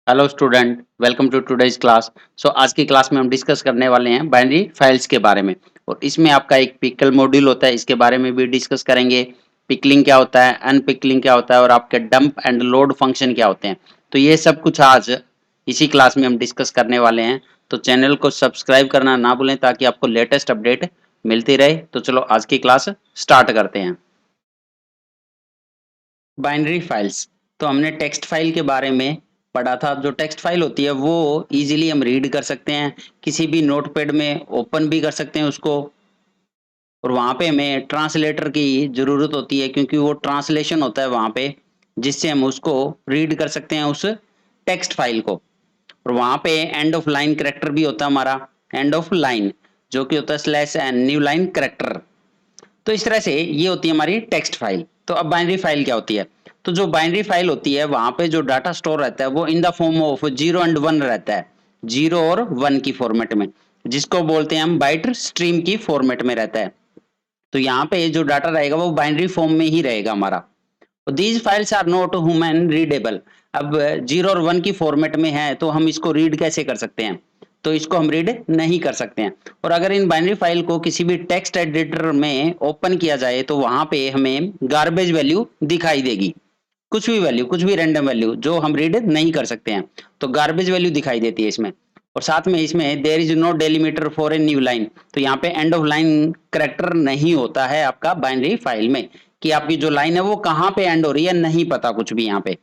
Hello student, welcome to today's class. आज की class में हम डिस्कस करने वाले हैं बाइनरी फाइल्स के बारे में। और इसमें आपका एक पिकल मॉड्यूल होता है, इसके बारे में भी डिस्कस करेंगे। पिकलिंग क्या होता है, अनपिकलिंग क्या होता है और आपके डंप एंड लोड फंक्शन क्या होते हैं। तो ये सब कुछ आज इसी क्लास में हम डिस्कस करने वाले हैं। तो चैनल को सब्सक्राइब करना ना भूलें ताकि आपको लेटेस्ट अपडेट मिलती रहे। तो चलो आज की क्लास स्टार्ट करते हैं। बाइनरी फाइल्स, तो हमने टेक्स्ट फाइल के बारे में पढ़ा था। जो टेक्स्ट फाइल होती है वो इजीली हम रीड कर सकते हैं, किसी भी नोटपैड में ओपन भी कर सकते हैं उसको। और वहाँ पे हमें ट्रांसलेटर की ज़रूरत होती है क्योंकि वो ट्रांसलेशन होता है वहाँ पे, जिससे हम उसको रीड कर सकते हैं उस टेक्स्ट फाइल को। और वहाँ पे एंड ऑफ लाइन करेक्टर भी होता है हमारा, एंड ऑफ लाइन, जो कि होता है slash n new line character. तो इस तरह से ये होती है हमारी टेक्स्ट फाइल। तो अब बाइनरी फाइल क्या होती है? तो जो बाइनरी फाइल होती है वहां पे जो डाटा स्टोर रहता है वो इन द फॉर्म ऑफ 0 और 1 रहता है, 0 और 1 की फॉर्मेट में, जिसको बोलते हैं हम बाइट स्ट्रीम की फॉर्मेट में रहता है। तो यहाँ पे जो डाटा रहेगा वो बाइनरी फॉर्म में ही रहेगा हमारा। These files are not human readable. अब 0 और 1 की फॉर्मेट में है तो हम इसको रीड कैसे कर सकते हैं? तो इसको हम रीड नहीं कर सकते हैं। और अगर इन बाइनरी फाइल को किसी भी टेक्स्ट एडिटर में ओपन किया जाए तो वहां पे हमें गार्बेज वैल्यू दिखाई देगी। कुछ भी वैल्यू, कुछ भी रैंडम वैल्यू जो हम रीड नहीं कर सकते हैं, तो गार्बेज वैल्यू दिखाई देती है इसमें। और साथ में इसमें there is no delimiter for a new line. तो यहाँ पे एंड ऑफ लाइन करेक्टर नहीं होता है आपका बाइनरी फाइल में, कि आपकी जो लाइन है वो कहाँ पे एंड हो रही है नहीं पता कुछ भी यहाँ पे।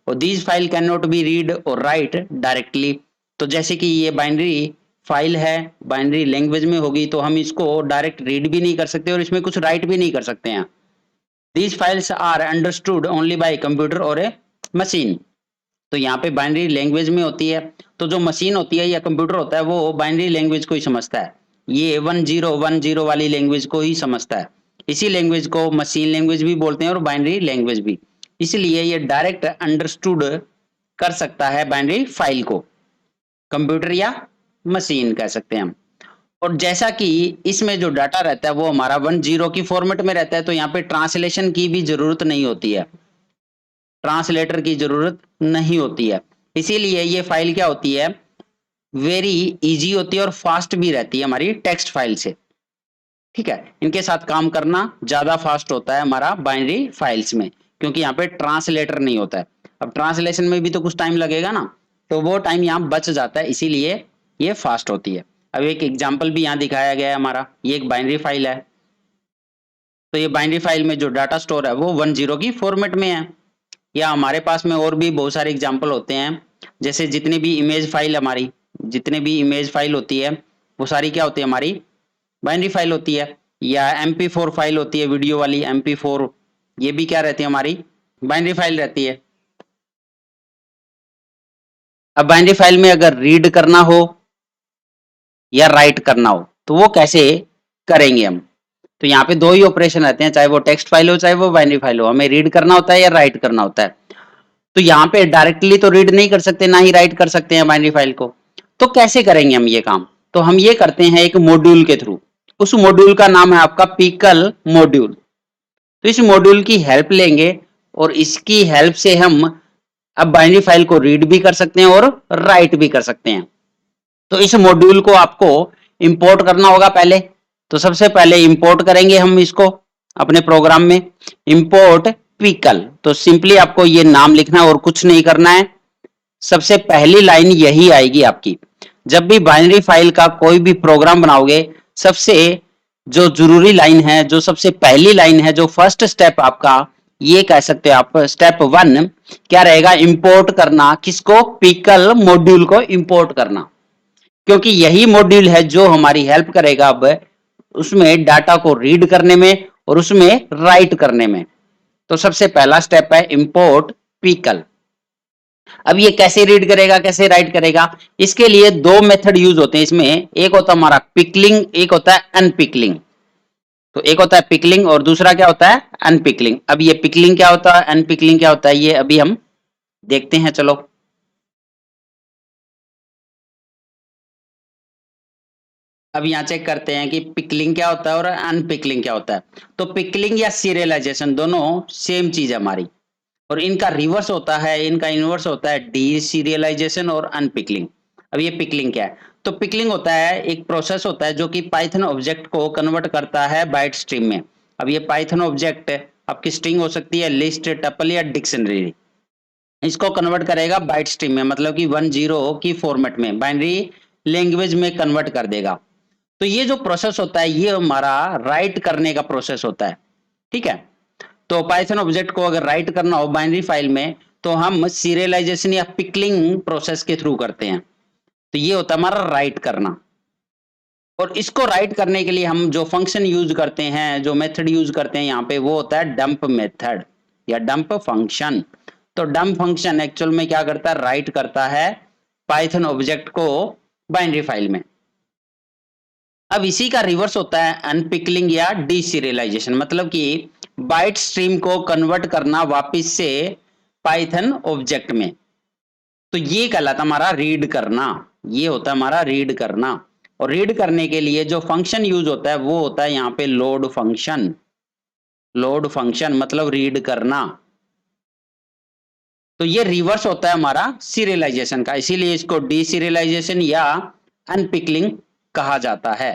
और these file can not be read और राइट डायरेक्टली। तो जैसे कि ये बाइनरी फाइल है, बाइनरी लैंग्वेज में होगी तो हम इसको डायरेक्ट रीड भी नहीं कर सकते और इसमें कुछ राइट भी नहीं कर सकते हैं। These files are understood only by computer और ए मशीन। तो यहाँ पे बाइनरी लैंग्वेज में होती है, तो जो मशीन होती है या कंप्यूटर होता है वो बाइनरी लैंग्वेज को ही समझता है। ये 1010 वाली लैंग्वेज को ही समझता है। इसी लैंग्वेज को मशीन लैंग्वेज भी बोलते हैं और बाइनरी लैंग्वेज भी। इसलिए ये डायरेक्ट अंडरस्टूड कर सकता है बाइनरी फाइल को, कंप्यूटर या मशीन कह सकते हैं हम। और जैसा कि इसमें जो डाटा रहता है वो हमारा 10 की फॉर्मेट में रहता है, तो यहाँ पे ट्रांसलेशन की भी जरूरत नहीं होती है, ट्रांसलेटर की जरूरत नहीं होती है। इसीलिए ये फाइल क्या होती है, वेरी इजी होती है और फास्ट भी रहती है हमारी टेक्स्ट फाइल से। ठीक है, इनके साथ काम करना ज्यादा फास्ट होता है हमारा बाइनरी फाइल्स में, क्योंकि यहाँ पे ट्रांसलेटर नहीं होता है। अब ट्रांसलेशन में भी तो कुछ टाइम लगेगा ना, तो वो टाइम यहाँ बच जाता है, इसीलिए ये फास्ट होती है। अब एक एग्जाम्पल भी यहाँ दिखाया गया है हमारा, ये एक बाइनरी फाइल है। तो ये बाइनरी फाइल में जो डाटा स्टोर है वो 10 की फॉर्मेट में है। या हमारे पास में और भी बहुत सारे एग्जाम्पल होते हैं, जैसे जितनी भी इमेज फाइल हमारी, जितने भी इमेज फाइल होती है वो सारी क्या होती है हमारी, बाइनरी फाइल होती है। या MP4 फाइल होती है, वीडियो वाली MP4, ये भी क्या रहती है हमारी, बाइनरी फाइल रहती है। अब बाइनरी फाइल में अगर रीड करना हो या राइट करना हो तो वो कैसे करेंगे हम? तो यहाँ पे दो ही ऑपरेशन रहते हैं, चाहे वो टेक्स्ट फाइल हो चाहे वो बाइनरी फाइल हो, हमें रीड करना होता है या राइट करना होता है। तो यहाँ पे डायरेक्टली तो रीड नहीं कर सकते, ना ही राइट कर सकते हैं बाइनरी फाइल को। तो कैसे करेंगे हम ये काम? तो हम ये करते हैं एक मॉड्यूल के थ्रू। उस मॉड्यूल का नाम है आपका पिकल मॉड्यूल। तो इस मॉड्यूल की हेल्प लेंगे और इसकी हेल्प से हम अब बाइनरी फाइल को रीड भी कर सकते हैं और राइट भी कर सकते हैं। तो इस मॉड्यूल को आपको इंपोर्ट करना होगा पहले। तो सबसे पहले इंपोर्ट करेंगे हम इसको अपने प्रोग्राम में, इंपोर्ट पिकल। तो सिंपली आपको ये नाम लिखना है और कुछ नहीं करना है। सबसे पहली लाइन यही आएगी आपकी। जब भी बाइनरी फाइल का कोई भी प्रोग्राम बनाओगे, सबसे जो जरूरी लाइन है, जो सबसे पहली लाइन है, जो फर्स्ट स्टेप आपका, ये कह सकते हो आप स्टेप 1 क्या रहेगा, इंपोर्ट करना। किसको? पिकल मॉड्यूल को इंपोर्ट करना, क्योंकि यही मॉड्यूल है जो हमारी हेल्प करेगा अब उसमें डाटा को रीड करने में और उसमें राइट करने में। तो सबसे पहला स्टेप है इंपोर्ट पिकल। अब ये कैसे रीड करेगा, कैसे राइट करेगा? इसके लिए दो मेथड यूज होते हैं इसमें। एक होता है हमारा पिकलिंग, एक होता है अनपिकलिंग। तो एक होता है पिकलिंग और दूसरा क्या होता है, अनपिकलिंग। अब ये पिकलिंग क्या होता है, अनपिकलिंग क्या होता है, ये अभी हम देखते हैं। चलो अब यहाँ चेक करते हैं कि पिकलिंग क्या होता है और अनपिकलिंग क्या होता है। तो पिकलिंग या सीरियलाइजेशन दोनों सेम चीज है हमारी। और इनका रिवर्स होता है, इनका इनवर्स होता है डी सीरियलाइजेशन और अनपिकलिंग। अब ये पिकलिंग क्या है? तो पिकलिंग होता है एक प्रोसेस होता है जो कि पाइथन ऑब्जेक्ट को कन्वर्ट करता है बाइट स्ट्रीम में। अब ये पाइथन ऑब्जेक्ट आपकी स्ट्रिंग हो सकती है, लिस्ट, टपल या डिक्शनरी, इसको कन्वर्ट करेगा बाइट स्ट्रीम में, मतलब कि 10 की फॉर्मेट में, बाइनरी लैंग्वेज में कन्वर्ट कर देगा। तो ये जो प्रोसेस होता है ये हमारा राइट करने का प्रोसेस होता है, ठीक है। तो पाइथन ऑब्जेक्ट को अगर राइट करना हो बाइनरी फाइल में तो हम सीरियलाइजेशन या पिकलिंग प्रोसेस के थ्रू करते हैं। तो ये होता है हमारा राइट करना। और इसको राइट करने के लिए हम जो फंक्शन यूज करते हैं, जो मेथड यूज करते हैं यहाँ पे, वो होता है डंप मेथड या डंप फंक्शन। तो डंप फंक्शन एक्चुअल में क्या करता है? राइट करता है पाइथन ऑब्जेक्ट को बाइनरी फाइल में। अब इसी का रिवर्स होता है अनपिकलिंग या डीसीरियलाइजेशन, मतलब कि बाइट स्ट्रीम को कन्वर्ट करना वापस से पाइथन ऑब्जेक्ट में। तो ये कहलाता हमारा रीड करना, ये होता है हमारा रीड करना। और रीड करने के लिए जो फंक्शन यूज होता है वो होता है यहाँ पे लोड फंक्शन। लोड फंक्शन मतलब रीड करना। तो ये रिवर्स होता है हमारा सीरियलाइजेशन का, इसीलिए इसको डीसीरियलाइजेशन या अनपिकलिंग कहा जाता है।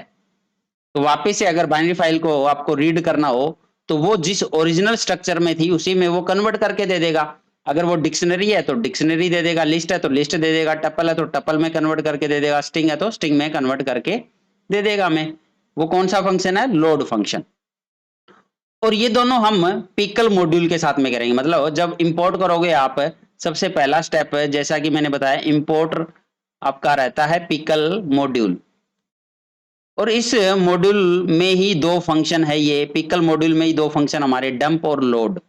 तो वापस से अगर बाइनरी फाइल को आपको रीड करना हो तो वो जिस ओरिजिनल स्ट्रक्चर में थी उसी में वो कन्वर्ट करके दे देगा। अगर वो डिक्शनरी है तो डिक्शनरी दे देगा, लिस्ट है तो लिस्ट दे देगा, टपल है तो टपल में कन्वर्ट करके दे देगा, स्ट्रिंग है तो स्ट्रिंग में कन्वर्ट करके दे देगा हमें। वो कौन सा फंक्शन है? Load function. और ये दोनों हम पिकल मॉड्यूल के साथ में करेंगे, मतलब जब इंपोर्ट करोगे आप, सबसे पहला स्टेप जैसा कि मैंने बताया इंपोर्ट आपका रहता है पिकल मॉड्यूल। और इस मॉड्यूल में ही दो फंक्शन है, ये पिकल मॉड्यूल में ही दो फंक्शन हमारे डंप और लोड।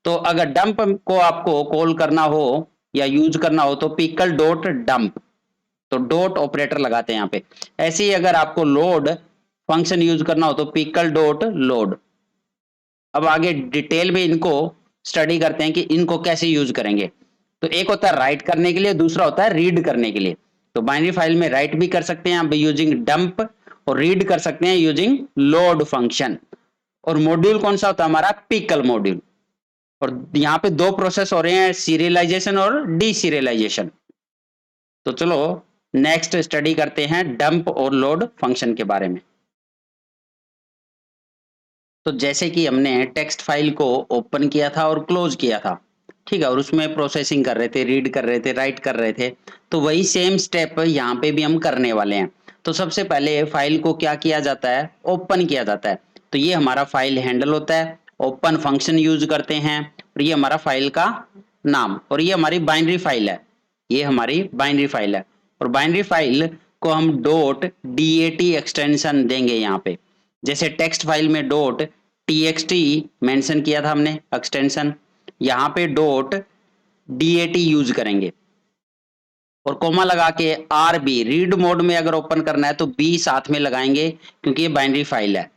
तो अगर डंप को आपको कॉल करना हो या यूज करना हो तो पिकल डॉट डंप, तो डॉट ऑपरेटर लगाते हैं यहाँ पे। ऐसे ही अगर आपको लोड फंक्शन यूज करना हो तो पिकल डॉट लोड। अब आगे डिटेल में इनको स्टडी करते हैं कि इनको कैसे यूज करेंगे। तो एक होता है राइट करने के लिए, दूसरा होता है रीड करने के लिए। तो बाइनरी फाइल में राइट भी कर सकते हैं आप यूजिंग डंप, और रीड कर सकते हैं यूजिंग लोड फंक्शन। और मॉड्यूल कौन सा होता है हमारा? Pickle module. और यहाँ पे दो प्रोसेस हो रहे हैं, सीरियलाइजेशन और डीसीरियलाइजेशन। तो चलो नेक्स्ट स्टडी करते हैं डंप और लोड फंक्शन के बारे में। तो जैसे कि हमने टेक्स्ट फाइल को ओपन किया था और क्लोज किया था, ठीक है, और उसमें प्रोसेसिंग कर रहे थे, रीड कर रहे थे, राइट कर रहे थे, तो वही सेम स्टेप यहाँ पे भी हम करने वाले हैं। तो सबसे पहले फाइल को क्या किया जाता है? ओपन किया जाता है। तो ये हमारा फाइल हैंडल होता है, ओपन फंक्शन यूज करते हैं, और ये हमारा फाइल का नाम, और ये हमारी बाइनरी फाइल है, ये हमारी बाइनरी फाइल है। और बाइनरी फाइल को हम डॉट DAT एक्सटेंशन देंगे यहाँ पे, जैसे टेक्स्ट फाइल में डॉट TXT मेंशन किया था हमने एक्सटेंशन, यहाँ पे डॉट DAT यूज करेंगे। और कोमा लगा के RB, रीड मोड में अगर ओपन करना है तो B साथ में लगाएंगे क्योंकि ये बाइनरी फाइल है।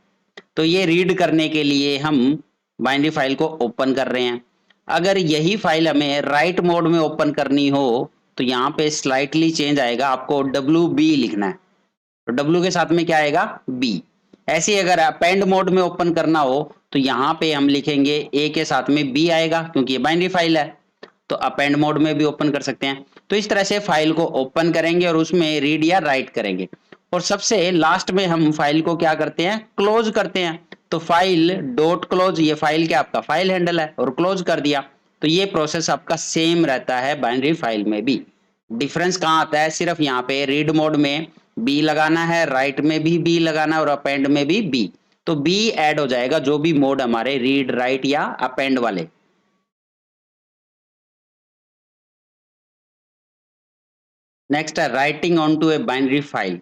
तो ये रीड करने के लिए हम बाइनरी फाइल को ओपन कर रहे हैं। अगर यही फाइल हमें राइट मोड में ओपन करनी हो तो यहाँ पे स्लाइटली चेंज आएगा, आपको WB लिखना है। तो W के साथ में क्या आएगा? B। ऐसे ही अगर अपेंड मोड में ओपन करना हो तो यहाँ पे हम लिखेंगे A के साथ में B आएगा क्योंकि ये बाइनरी फाइल है। तो अपेंड मोड में भी ओपन कर सकते हैं। तो इस तरह से फाइल को ओपन करेंगे और उसमें रीड या राइट करेंगे। और सबसे लास्ट में हम फाइल को क्या करते हैं? क्लोज करते हैं। तो फाइल डॉट क्लोज, ये फाइल क्या आपका फाइल हैंडल है, और क्लोज कर दिया। तो ये प्रोसेस आपका सेम रहता है बाइनरी फाइल में भी। डिफरेंस कहाँ आता है? सिर्फ यहाँ पे रीड मोड में B लगाना है, राइट में भी B लगाना है, और अपेंड में भी B। तो B ऐड हो जाएगा जो भी मोड हमारे रीड, राइट या अपेंड वाले। नेक्स्ट है writing on to a binary file,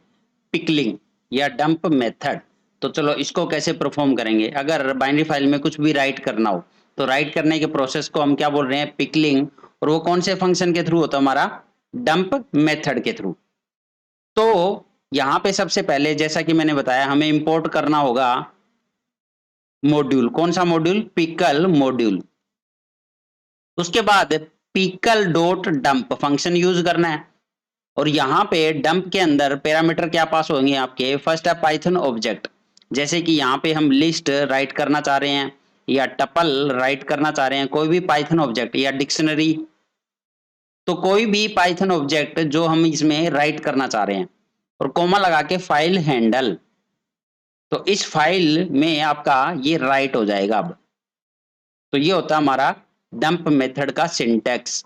pickling या डंप मेथड। तो चलो इसको कैसे परफॉर्म करेंगे। अगर बाइनरी फाइल में कुछ भी राइट करना हो तो राइट करने के प्रोसेस को हम क्या बोल रहे हैं? पिकलिंग। और वो कौन से फंक्शन के थ्रू होता है? हमारा डंप मेथड के थ्रू। तो यहाँ पे सबसे पहले जैसा कि मैंने बताया हमें इंपोर्ट करना होगा मॉड्यूल। कौन सा मॉड्यूल? Pickle module. उसके बाद pickle dot dump function use करना है। और यहाँ पे डंप के अंदर पैरामीटर क्या पास होंगे आपके? फर्स्ट है पाइथन ऑब्जेक्ट, जैसे कि यहाँ पे हम लिस्ट राइट करना चाह रहे हैं या टपल राइट करना चाह रहे हैं, कोई भी पाइथन ऑब्जेक्ट या डिक्शनरी, तो कोई भी पाइथन ऑब्जेक्ट जो हम इसमें राइट करना चाह रहे हैं, और कोमा लगा के फाइल हैंडल, तो इस फाइल में आपका ये राइट हो जाएगा। अब तो ये होता है हमारा डंप मेथड का सिंटैक्स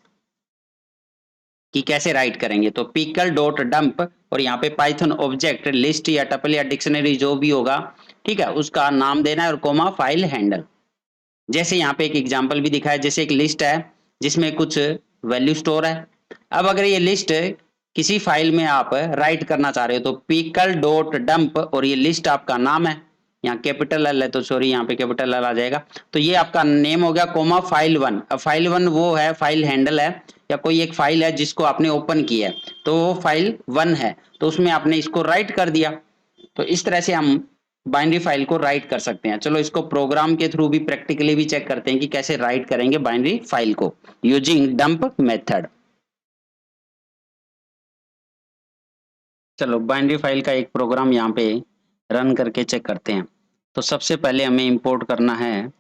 कि कैसे राइट करेंगे। तो पिकल डॉट डंप और यहाँ पे पाइथन ऑब्जेक्ट लिस्ट या टपल या डिक्शनरी जो भी होगा, ठीक है, उसका नाम देना है और कोमा फाइल हैंडल। जैसे यहाँ पे एक एग्जांपल भी दिखा है, जैसे एक लिस्ट है जिसमें कुछ वैल्यू स्टोर है। अब अगर ये लिस्ट किसी फाइल में आप राइट करना चाह रहे हो तो पिकल डॉट डंप और ये लिस्ट आपका नाम है, यहाँ कैपिटल एल है तो सॉरी यहाँ पे कैपिटल एल आ जाएगा, तो ये आपका नेम हो गया कोमा फाइल वन। अब फाइल वन वो है, फाइल हैंडल है या कोई एक फाइल है जिसको आपने ओपन किया है, तो वो फाइल वन है, तो उसमें आपने इसको राइट कर दिया। तो इस तरह से हम बाइनरी फाइल को राइट कर सकते हैं। चलो इसको प्रोग्राम के थ्रू भी प्रैक्टिकली भी चेक करते हैं कि कैसे राइट करेंगे बाइनरी फाइल को यूजिंग डंप मेथड। चलो बाइनरी फाइल का एक प्रोग्राम यहाँ पे रन करके चेक करते हैं। तो सबसे पहले हमें इंपोर्ट करना है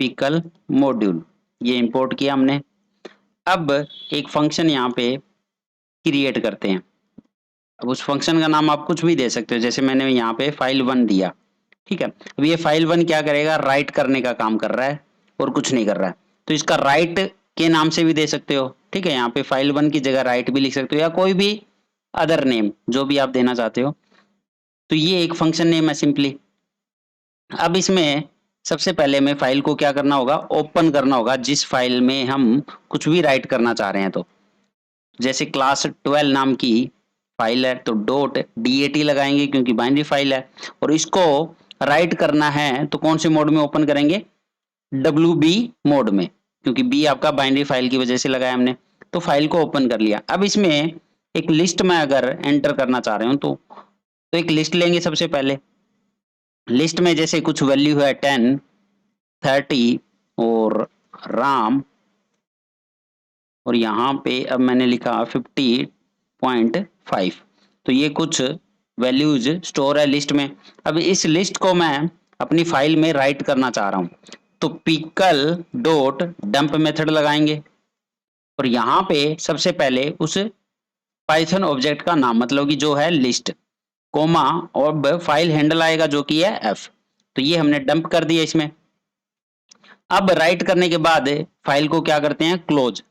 पिकल मॉड्यूल, ये इंपोर्ट किया हमने। अब एक फंक्शन यहाँ पे क्रिएट करते हैं। अब उस फंक्शन का नाम आप कुछ भी दे सकते हो, जैसे मैंने यहाँ पे फाइल वन दिया, ठीक है। अब ये फाइल वन क्या करेगा, राइट करने का काम कर रहा है और कुछ नहीं कर रहा है, तो इसका राइट के नाम से भी दे सकते हो, ठीक है। यहाँ पे फाइल वन की जगह राइट भी लिख सकते हो या कोई भी अदर नेम जो भी आप देना चाहते हो। तो ये एक फंक्शन नेम है सिंपली। अब इसमें सबसे पहले में फाइल को क्या करना होगा, ओपन करना होगा, जिस फाइल में हम कुछ भी राइट करना चाह रहे हैं। तो जैसे क्लास 12 नाम की फाइल है तो डॉट DAT लगाएंगे क्योंकि बाइनरी फाइल है, और इसको राइट करना है तो कौन से मोड में ओपन करेंगे, WB मोड में, क्योंकि बी आपका बाइनरी फाइल की वजह से लगाया हमने। तो फाइल को ओपन कर लिया। अब इसमें एक लिस्ट में अगर एंटर करना चाह रहे हो तो एक लिस्ट लेंगे सबसे पहले। लिस्ट में जैसे कुछ वैल्यू है 10, 30 और राम, और यहाँ पे अब मैंने लिखा 50.5, तो ये कुछ वैल्यूज स्टोर है लिस्ट में। अब इस लिस्ट को मैं अपनी फाइल में राइट करना चाह रहा हूँ, तो पिकल डॉट डंप मेथड लगाएंगे और यहाँ पे सबसे पहले उस पाइथन ऑब्जेक्ट का नाम, मतलब कि जो है लिस्ट, कोमा और फाइल हैंडल आएगा जो कि है एफ। तो ये हमने डंप कर दिया इसमें। अब राइट करने के बाद फाइल को क्या करते हैं, क्लोज,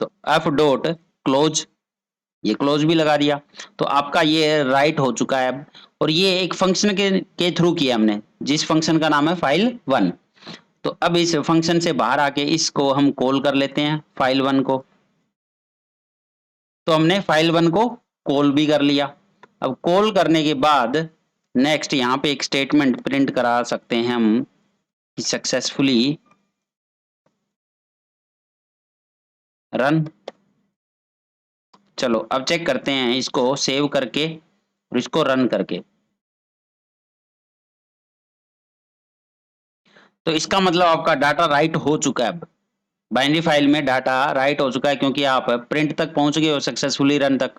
तो एफ डॉट क्लोज, ये क्लोज भी लगा दिया। तो आपका ये राइट हो चुका है अब, और ये एक फंक्शन के थ्रू किया हमने, जिस फंक्शन का नाम है फाइल वन। तो अब इस फंक्शन से बाहर आके इसको हम कॉल कर लेते हैं फाइल वन को। तो हमने फाइल वन को कॉल भी कर लिया। अब कॉल करने के बाद नेक्स्ट यहाँ पे एक स्टेटमेंट प्रिंट करा सकते हैं हम, सक्सेसफुली रन। चलो अब चेक करते हैं इसको सेव करके और इसको रन करके। तो इसका मतलब आपका डाटा राइट हो चुका है। अब बाइनरी फाइल में डाटा राइट हो चुका है क्योंकि आप प्रिंट तक पहुंच गए हो सक्सेसफुली रन तक,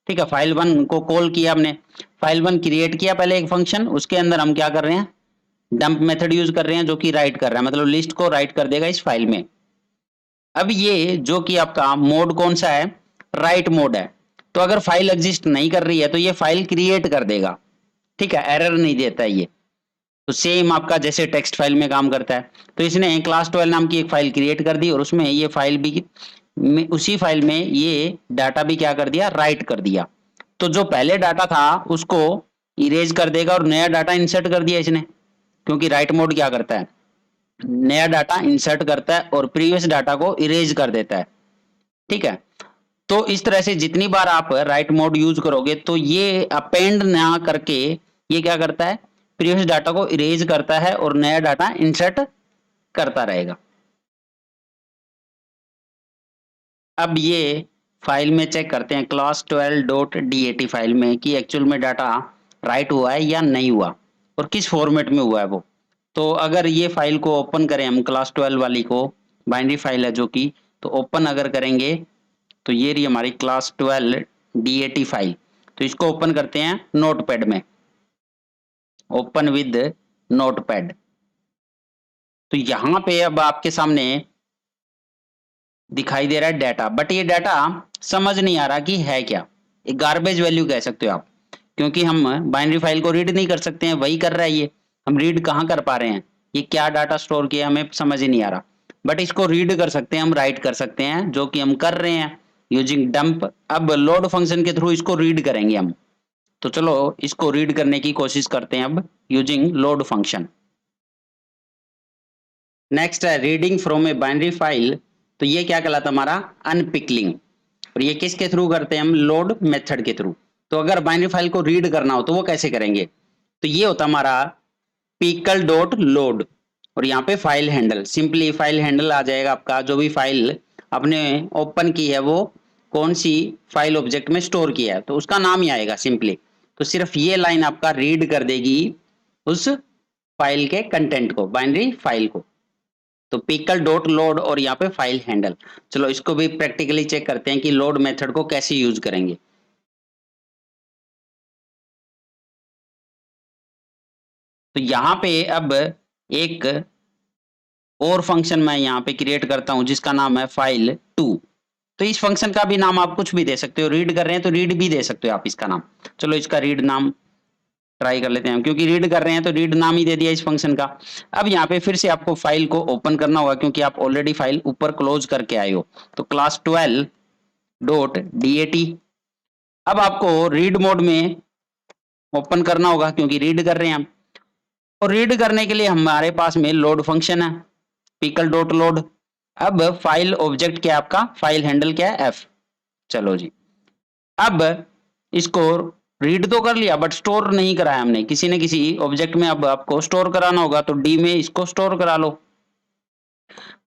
ठीक है। फाइल वन को कॉल किया हमने, फाइल वन क्रिएट किया पहले एक फंक्शन, उसके अंदर हम क्या कर रहे हैं, डंप मेथड यूज कर रहे हैं जो कि राइट कर रहा है, मतलब लिस्ट को राइट कर देगा इस फाइल में। अब ये जो कि आपका मोड कौन सा है, राइट मोड है। तो अगर फाइल एग्जिस्ट नहीं कर रही है तो ये फाइल क्रिएट कर देगा, ठीक है, एरर नहीं देता है ये। तो सेम आपका जैसे टेक्स्ट फाइल में काम करता है। तो इसने क्लास 12 नाम की एक फाइल क्रिएट कर दी और उसमें ये फाइल भी उसी फाइल में ये डाटा भी क्या कर दिया, राइट कर दिया। तो जो पहले डाटा था उसको इरेज कर देगा और नया डाटा इंसर्ट कर दिया इसने, क्योंकि राइट मोड क्या करता है, नया डाटा इंसर्ट करता है और प्रीवियस डाटा को इरेज कर देता है, ठीक है। तो इस तरह से जितनी बार आप राइट मोड यूज करोगे तो ये अपेंड ना करके ये क्या करता है, प्रीवियस डाटा को इरेज करता है और नया डाटा इंसर्ट करता रहेगा। अब ये फाइल में चेक करते हैं क्लास 12.dat फाइल में कि एक्चुअल में डाटा राइट हुआ है या नहीं हुआ और किस फॉर्मेट में हुआ है वो। तो अगर ये फाइल को ओपन करें हम, क्लास 12 वाली को, बाइनरी फाइल है जो कि, तो ओपन अगर करेंगे तो ये रही हमारी क्लास 12 DAT फाइल। तो इसको ओपन करते हैं नोटपैड में, ओपन विद नोटपैड। तो यहाँ पे अब आपके सामने दिखाई दे रहा है डाटा, बट ये डाटा समझ नहीं आ रहा कि है क्या। एक गार्बेज वैल्यू कह सकते हो आप, क्योंकि हम बाइनरी फाइल को रीड नहीं कर सकते हैं, वही कर रहा है ये। हम रीड कहाँ कर पा रहे हैं, ये क्या डाटा स्टोर किया हमें समझ ही नहीं आ रहा। बट इसको रीड कर सकते हैं, हम राइट कर सकते हैं, जो कि हम कर रहे हैं यूजिंग डंप। अब लोड फंक्शन के थ्रू इसको रीड करेंगे हम। तो चलो इसको रीड करने की कोशिश करते हैं अब यूजिंग लोड फंक्शन। नेक्स्ट है reading from A binary file. तो ये क्या कहलाता है, हमारा अनपिकलिंग। और ये किसके थ्रू करते हैं हम, लोड मेथड के थ्रू। तो अगर बाइनरी फाइल को रीड करना हो तो वो कैसे करेंगे, तो ये होता हमारा पिकल डॉट लोड, और यहाँ पे file handle, simply file handle आ जाएगा आपका। जो भी फाइल आपने ओपन की है वो कौन सी फाइल ऑब्जेक्ट में स्टोर किया है, तो उसका नाम ही आएगा सिंपली। तो सिर्फ ये लाइन आपका रीड कर देगी उस फाइल के कंटेंट को, बाइनरी फाइल को। तो पिकल डॉट लोड और यहाँ पे फाइल हैंडल। चलो इसको भी प्रैक्टिकली चेक करते हैं कि लोड मेथड को कैसे यूज करेंगे। तो यहाँ पे अब एक और फंक्शन मैं यहाँ पे क्रिएट करता हूँ जिसका नाम है फाइल टू। तो इस फंक्शन का भी नाम आप कुछ भी दे सकते हो, रीड कर रहे हैं तो रीड भी दे सकते हो आप इसका नाम। चलो इसका रीड नाम ट्राई कर लेते हैं, क्योंकि रीड कर रहे हैं तो रीड नाम ही दे दिया इस फंक्शन का। अब यहाँ पे फिर से आपको फाइल को ओपन करना होगा, क्योंकि आप ऑलरेडी फाइल ऊपर क्लोज करके आए हो। तो क्लास 12 डॉट dat। अब आपको रीड मोड में ओपन करना होगा, क्योंकि रीड कर रहे हैं हम। और रीड करने के लिए हमारे पास में लोड फंक्शन है, पिकल डॉट लोड। अब फाइल ऑब्जेक्ट क्या है आपका, फाइल हैंडल क्या है, एफ। चलो जी, अब इसको रीड तो कर लिया बट स्टोर नहीं कराया हमने, किसी न किसी ऑब्जेक्ट में अब आपको स्टोर कराना होगा। तो डी में इसको स्टोर करा लो।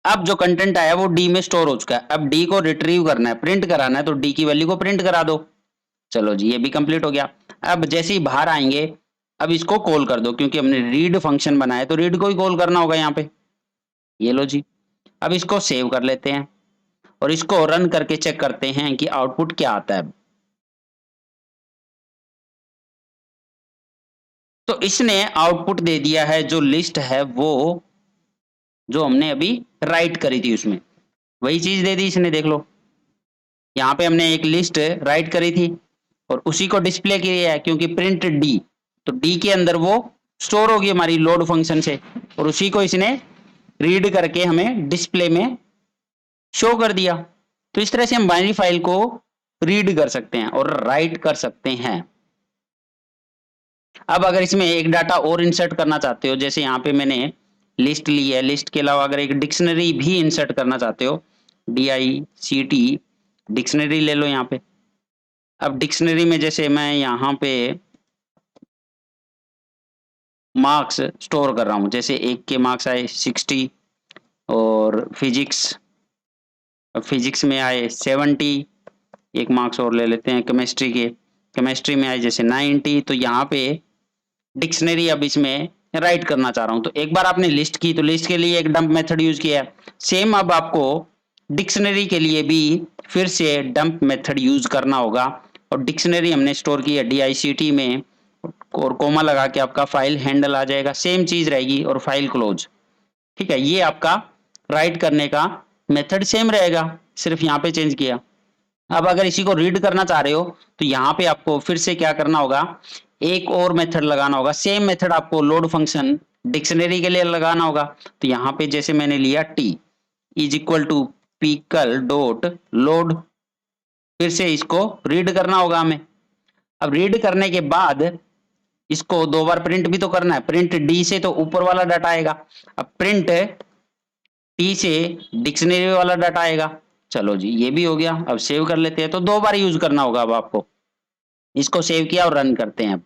अब जो कंटेंट आया वो डी में स्टोर हो चुका है। अब डी को रिट्रीव करना है, प्रिंट कराना है, तो डी की वैल्यू को प्रिंट करा दो। चलो जी, ये भी कंप्लीट हो गया। अब जैसे ही बाहर आएंगे, अब इसको कॉल कर दो, क्योंकि हमने रीड फंक्शन बनाया तो रीड को ही कॉल करना होगा यहाँ पे। ये लो जी। अब इसको सेव कर लेते हैं और इसको रन करके चेक करते हैं कि आउटपुट क्या आता है। तो इसने आउटपुट दे दिया है, जो लिस्ट है वो जो हमने अभी राइट करी थी उसमें वही चीज दे दी इसने। देख लो, यहाँ पे हमने एक लिस्ट राइट करी थी और उसी को डिस्प्ले किया है, क्योंकि प्रिंट डी, तो डी के अंदर वो स्टोर होगी हमारी लोड फंक्शन से, और उसी को इसने रीड करके हमें डिस्प्ले में शो कर दिया। तो इस तरह से हम बाइनरी फाइल को रीड कर सकते हैं और राइट कर सकते हैं। अब अगर इसमें एक डाटा और इंसर्ट करना चाहते हो, जैसे यहाँ पे मैंने लिस्ट ली है, लिस्ट के अलावा अगर एक डिक्शनरी भी इंसर्ट करना चाहते हो, DICT डिक्शनरी ले लो यहाँ पे। अब डिक्शनरी में जैसे मैं यहाँ पे मार्क्स स्टोर कर रहा हूँ, जैसे एक के मार्क्स आए 60 और फिजिक्स में आए 70। एक मार्क्स और ले लेते हैं केमिस्ट्री के, केमिस्ट्री में आए जैसे 90। तो यहाँ पे डिक्शनरी अब इसमें राइट करना चाह रहा हूँ। तो एक बार आपने लिस्ट की तो लिस्ट के लिए एक डंप मेथड यूज किया है, सेम अब आपको डिक्शनरी के लिए भी फिर से डंप मेथड यूज करना होगा। और डिक्शनरी हमने स्टोर की है DICT में, और कोमा लगा के आपका फाइल हैंडल आ जाएगा, सेम चीज रहेगी, और फाइल क्लोज। ठीक है, ये आपका राइट करने का मेथड सेम रहेगा, सिर्फ यहाँ पे चेंज किया। अब अगर इसी को रीड करना चाह रहे हो तो यहाँ पे आपको फिर से क्या करना होगा, एक और मेथड लगाना होगा। सेम मेथड आपको लोड फंक्शन डिक्शनरी के लिए लगाना होगा। तो यहाँ पे जैसे मैंने लिया t is equal to pickle dot load, फिर से इसको रीड करना होगा हमें। अब रीड करने के बाद इसको दो बार प्रिंट भी तो करना है, प्रिंट डी से तो ऊपर वाला डाटा आएगा, अब प्रिंट टी से डिक्शनरी वाला डाटा आएगा। चलो जी, ये भी हो गया। अब सेव कर लेते हैं, तो दो बार यूज करना होगा अब आपको। इसको सेव किया और रन करते हैं।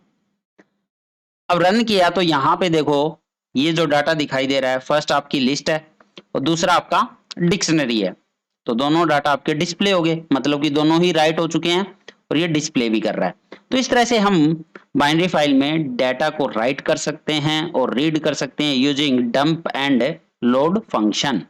अब रन किया तो यहाँ पे देखो, ये जो डाटा दिखाई दे रहा है, फर्स्ट आपकी लिस्ट है और दूसरा आपका डिक्शनरी है। तो दोनों डाटा आपके डिस्प्ले हो गए, मतलब कि दोनों ही राइट हो चुके हैं और ये डिस्प्ले भी कर रहा है। तो इस तरह से हम बाइनरी फाइल में डाटा को राइट कर सकते हैं और रीड कर सकते हैं using dump and load function.